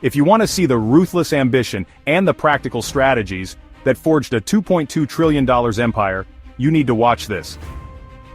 If you want to see the ruthless ambition and the practical strategies that forged a $2.2 trillion empire, you need to watch this.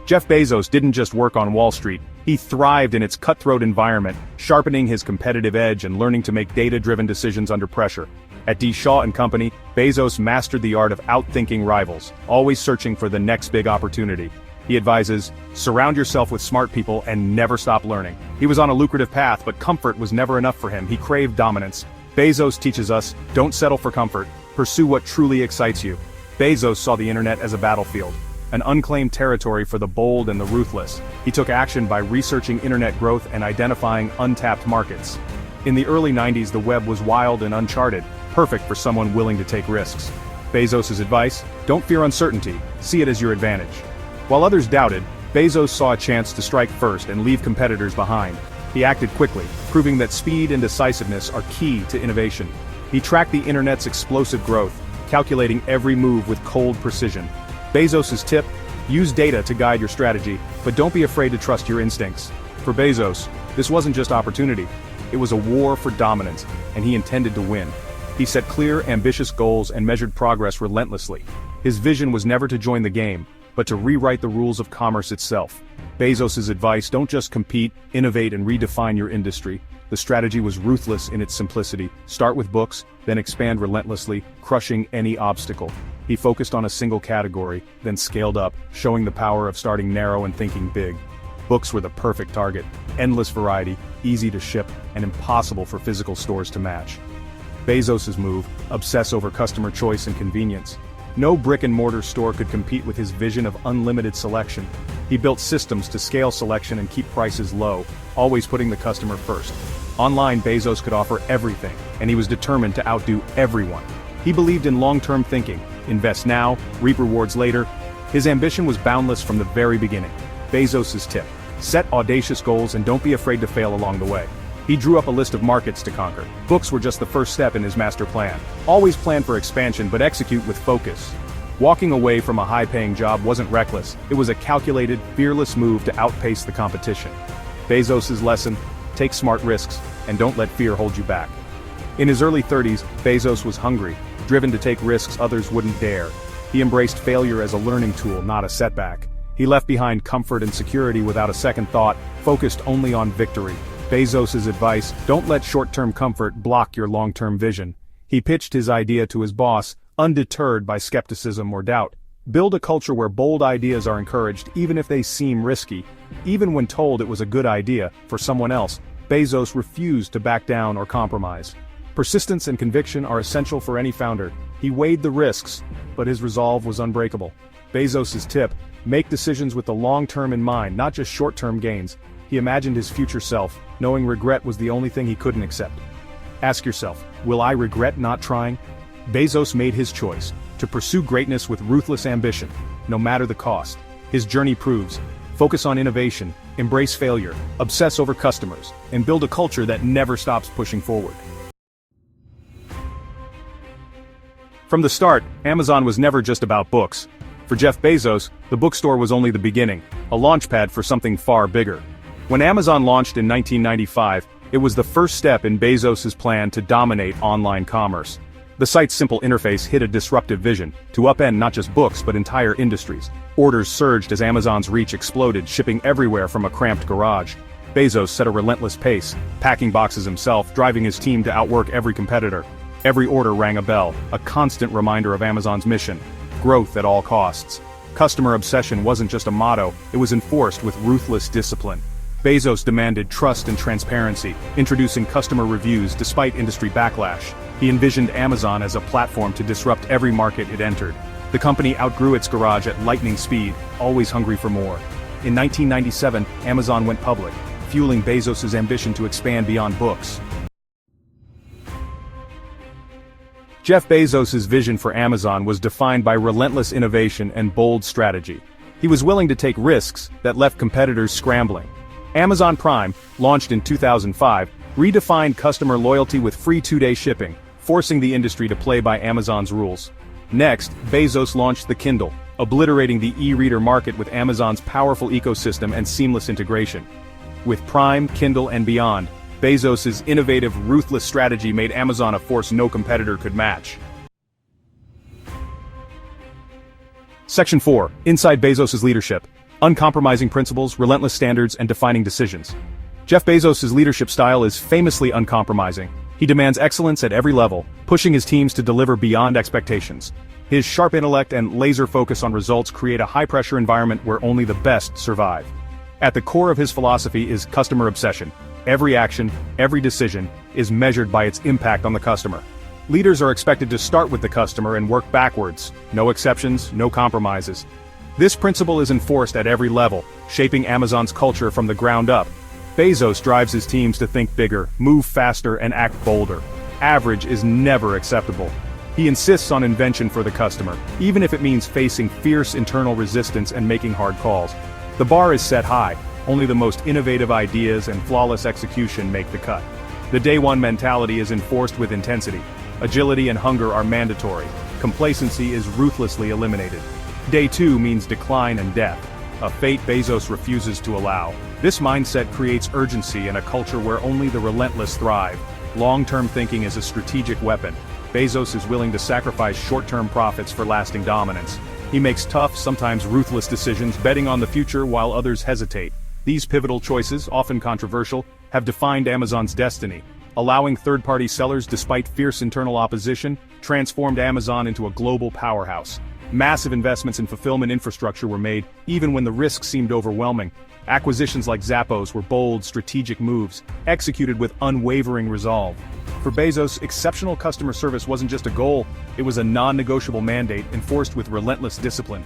Jeff Bezos didn't just work on Wall Street, he thrived in its cutthroat environment, sharpening his competitive edge and learning to make data-driven decisions under pressure. At D. Shaw & Company, Bezos mastered the art of outthinking rivals, always searching for the next big opportunity. He advises, surround yourself with smart people and never stop learning. He was on a lucrative path, but comfort was never enough for him. He craved dominance. Bezos teaches us, don't settle for comfort, pursue what truly excites you. Bezos saw the internet as a battlefield, an unclaimed territory for the bold and the ruthless. He took action by researching internet growth and identifying untapped markets. In the early 90s, the web was wild and uncharted, perfect for someone willing to take risks. Bezos' advice, don't fear uncertainty, see it as your advantage. While others doubted, Bezos saw a chance to strike first and leave competitors behind. He acted quickly, proving that speed and decisiveness are key to innovation. He tracked the internet's explosive growth, calculating every move with cold precision. Bezos' tip, use data to guide your strategy, but don't be afraid to trust your instincts. For Bezos, this wasn't just opportunity, it was a war for dominance, and he intended to win. He set clear, ambitious goals and measured progress relentlessly. His vision was never to join the game, but to rewrite the rules of commerce itself. Bezos' advice, don't just compete, innovate and redefine your industry. The strategy was ruthless in its simplicity. Start with books, then expand relentlessly, crushing any obstacle. He focused on a single category, then scaled up, showing the power of starting narrow and thinking big. Books were the perfect target, endless variety, easy to ship, and impossible for physical stores to match. Bezos' move, obsess over customer choice and convenience. No brick-and-mortar store could compete with his vision of unlimited selection. He built systems to scale selection and keep prices low, always putting the customer first. Online, Bezos could offer everything, and he was determined to outdo everyone. He believed in long-term thinking, invest now, reap rewards later. His ambition was boundless from the very beginning. Bezos' tip, set audacious goals and don't be afraid to fail along the way. He drew up a list of markets to conquer. Books were just the first step in his master plan. Always plan for expansion but execute with focus. Walking away from a high-paying job wasn't reckless, it was a calculated, fearless move to outpace the competition. Bezos' lesson, take smart risks, and don't let fear hold you back. In his early 30s, Bezos was hungry, driven to take risks others wouldn't dare. He embraced failure as a learning tool, not a setback. He left behind comfort and security without a second thought, focused only on victory. Bezos' advice, don't let short-term comfort block your long-term vision. He pitched his idea to his boss, undeterred by skepticism or doubt. Build a culture where bold ideas are encouraged even if they seem risky. Even when told it was a good idea for someone else, Bezos refused to back down or compromise. Persistence and conviction are essential for any founder. He weighed the risks, but his resolve was unbreakable. Bezos' tip, make decisions with the long-term in mind, not just short-term gains. He imagined his future self, knowing regret was the only thing he couldn't accept. Ask yourself, will I regret not trying? Bezos made his choice, to pursue greatness with ruthless ambition, no matter the cost. His journey proves, focus on innovation, embrace failure, obsess over customers, and build a culture that never stops pushing forward. From the start, Amazon was never just about books. For Jeff Bezos, the bookstore was only the beginning, a launchpad for something far bigger. When Amazon launched in 1995, it was the first step in Bezos' plan to dominate online commerce. The site's simple interface hid a disruptive vision, to upend not just books but entire industries. Orders surged as Amazon's reach exploded, shipping everywhere from a cramped garage. Bezos set a relentless pace, packing boxes himself, driving his team to outwork every competitor. Every order rang a bell, a constant reminder of Amazon's mission: growth at all costs. Customer obsession wasn't just a motto, it was enforced with ruthless discipline. Bezos demanded trust and transparency, introducing customer reviews despite industry backlash. He envisioned Amazon as a platform to disrupt every market it entered. The company outgrew its garage at lightning speed, always hungry for more. In 1997, Amazon went public, fueling Bezos' ambition to expand beyond books. Jeff Bezos' vision for Amazon was defined by relentless innovation and bold strategy. He was willing to take risks that left competitors scrambling. Amazon Prime, launched in 2005, redefined customer loyalty with free 2-day shipping, forcing the industry to play by Amazon's rules. Next, Bezos launched the Kindle, obliterating the e-reader market with Amazon's powerful ecosystem and seamless integration. With Prime, Kindle, and beyond, Bezos' innovative, ruthless strategy made Amazon a force no competitor could match. Section 4. Inside Bezos' leadership. Uncompromising principles, relentless standards, and defining decisions. Jeff Bezos' leadership style is famously uncompromising. He demands excellence at every level, pushing his teams to deliver beyond expectations. His sharp intellect and laser focus on results create a high-pressure environment where only the best survive. At the core of his philosophy is customer obsession. Every action, every decision, is measured by its impact on the customer. Leaders are expected to start with the customer and work backwards. No exceptions, no compromises. This principle is enforced at every level, shaping Amazon's culture from the ground up. Bezos drives his teams to think bigger, move faster, and act bolder. Average is never acceptable. He insists on invention for the customer, even if it means facing fierce internal resistance and making hard calls. The bar is set high. Only the most innovative ideas and flawless execution make the cut. The day one mentality is enforced with intensity. Agility and hunger are mandatory. Complacency is ruthlessly eliminated. Day two means decline and death, a fate Bezos refuses to allow. This mindset creates urgency in a culture where only the relentless thrive. Long-term thinking is a strategic weapon. Bezos is willing to sacrifice short-term profits for lasting dominance. He makes tough, sometimes ruthless decisions, betting on the future while others hesitate. These pivotal choices, often controversial, have defined Amazon's destiny. Allowing third-party sellers despite fierce internal opposition, transformed Amazon into a global powerhouse. Massive investments in fulfillment infrastructure were made, even when the risks seemed overwhelming. Acquisitions like Zappos were bold, strategic moves, executed with unwavering resolve. For Bezos, exceptional customer service wasn't just a goal, it was a non-negotiable mandate enforced with relentless discipline.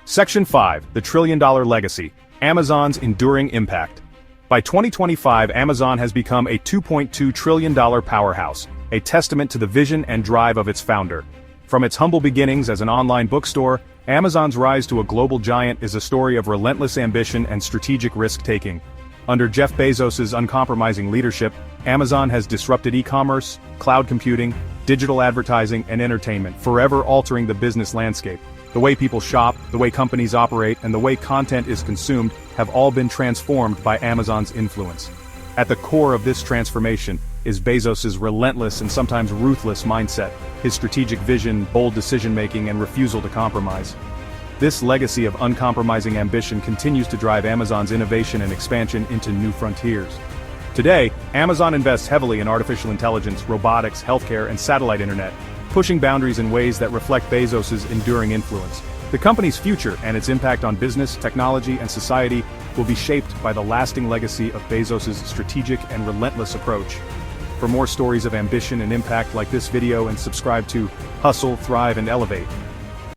Section 5. The Trillion-Dollar Legacy. Amazon's enduring impact. By 2025, Amazon has become a $2.2 trillion powerhouse, a testament to the vision and drive of its founder. From its humble beginnings as an online bookstore, Amazon's rise to a global giant is a story of relentless ambition and strategic risk-taking. Under Jeff Bezos' uncompromising leadership, Amazon has disrupted e-commerce, cloud computing, digital advertising, and entertainment, forever altering the business landscape. The way people shop, the way companies operate, and the way content is consumed have all been transformed by Amazon's influence. At the core of this transformation is Bezos' relentless and sometimes ruthless mindset, his strategic vision, bold decision-making, and refusal to compromise. This legacy of uncompromising ambition continues to drive Amazon's innovation and expansion into new frontiers. Today, Amazon invests heavily in artificial intelligence, robotics, healthcare, and satellite internet, pushing boundaries in ways that reflect Bezos' enduring influence. The company's future and its impact on business, technology, and society will be shaped by the lasting legacy of Bezos' strategic and relentless approach. For more stories of ambition and impact like this video, and subscribe to Hustle, Thrive, and Elevate.